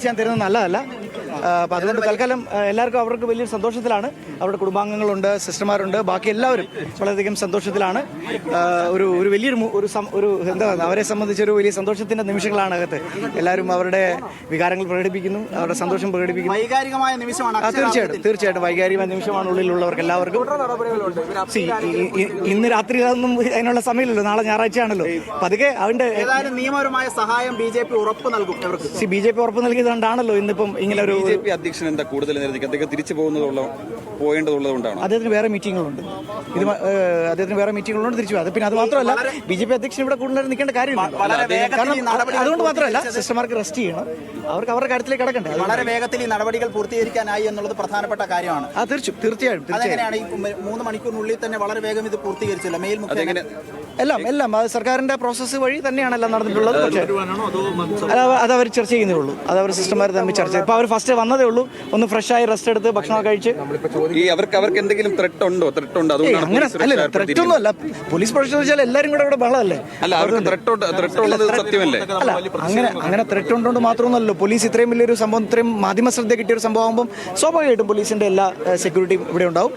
ഞാൻ തരുന്നത് നല്ലതല്ല. അപ്പം അതുകൊണ്ട് തൽക്കാലം എല്ലാവർക്കും അവർക്ക് വലിയൊരു സന്തോഷത്തിലാണ്. അവരുടെ കുടുംബാംഗങ്ങളുണ്ട്, സിസ്റ്റർമാരുണ്ട്, ബാക്കി എല്ലാവരും വളരെയധികം സന്തോഷത്തിലാണ്. ഒരു വലിയൊരു എന്താ അവരെ സംബന്ധിച്ച് ഒരു വലിയ സന്തോഷത്തിന്റെ നിമിഷങ്ങളാണ് അകത്ത്. എല്ലാവരും അവരുടെ വികാരങ്ങൾ പ്രകടിപ്പിക്കുന്നു, അവരുടെ സന്തോഷം പ്രകടിപ്പിക്കുന്നു. വൈകാരികമായ നിമിഷമാണ്. തീർച്ചയായിട്ടും വൈകാരികമായ നിമിഷമാണ് ഉള്ളിലുള്ളവർക്ക് എല്ലാവർക്കും. ഇന്ന് രാത്രി അതൊന്നും അതിനുള്ള സമയമില്ലല്ലോ, നാളെ ഞായറാഴ്ചയാണല്ലോ. പതുക്കെ അതിന്റെ നിയമപരമായ സഹായം BJP ഉറപ്പ് നൽകും. BJP ഉറപ്പ് നൽകിയതുകൊണ്ടാണല്ലോ ഇന്നിപ്പം ഇങ്ങനെ ഒരു BJP അധ്യക്ഷൻ എന്താ കൂടുതൽ അദ്ദേഹം തിരിച്ചു പോകേണ്ടതുള്ളതുകൊണ്ടാണ്. അദ്ദേഹത്തിന് വേറെ മീറ്റിങ്ങുകളുണ്ട്. തിരിച്ചു പോകും. പിന്നെ അത് മാത്രമല്ല, BJP അധ്യക്ഷൻ ഇവിടെ കൂടുതൽ നിൽക്കേണ്ട കാര്യമില്ല. അതുകൊണ്ട് മാത്രമല്ല, സിസ്റ്റർമാർക്ക് റെസ്റ്റ് ചെയ്യണം, അവർക്ക് അവരുടെ കാര്യത്തിലേക്ക് കിടക്കണ്ടേ. വളരെ വേഗത്തിൽ ഈ നടപടികൾ പൂർത്തീകരിക്കാനായി എന്നുള്ളത് പ്രധാനപ്പെട്ട കാര്യമാണ്. തീർച്ചയായും ഈ 3 മണിക്കൂറിനുള്ളിൽ തന്നെ വളരെ വേഗം ഇത് പൂർത്തീകരിച്ചില്ല. എല്ലാം അത് സർക്കാരിന്റെ പ്രോസസ്സ് വഴി തന്നെയാണ് എല്ലാം നടന്നിട്ടുള്ളത്. പക്ഷേ അത് അവർ ചർച്ച ചെയ്യുന്നേ ഉള്ളൂ. അത് അവർ സിസ്റ്റർമാർ തമ്മിൽ ചർച്ച ചെയ്യും. ഇപ്പൊ അവർ ഫസ്റ്റ് വന്നതേ ഉള്ളൂ, ഒന്ന് ഫ്രഷ് ആയി റെസ്റ്റ് എടുത്ത് ഭക്ഷണം കഴിച്ച്. അവർക്ക് എന്തെങ്കിലും ത്രെട്ട് ഉണ്ടോ? അങ്ങനെ അല്ല, ത്രെറ്റൊന്നും അല്ല. പോലീസ് പ്രൊഫഷൻ വെച്ചാൽ എല്ലാവരും കൂടെ ഇവിടെ ബഹളമല്ലേ. അല്ല, അങ്ങനെ ത്രെറ്റ് ഉണ്ടോണ്ട് മാത്രമൊന്നുമല്ലോ. പോലീസ് ഇത്രയും വലിയൊരു സംഭവം, ഇത്രയും മാധ്യമ ശ്രദ്ധ കിട്ടിയ ഒരു സംഭവം ആകുമ്പോൾ സ്വാഭാവികമായിട്ടും പോലീസിന്റെ എല്ലാ സെക്യൂരിറ്റിയും ഇവിടെ ഉണ്ടാവും.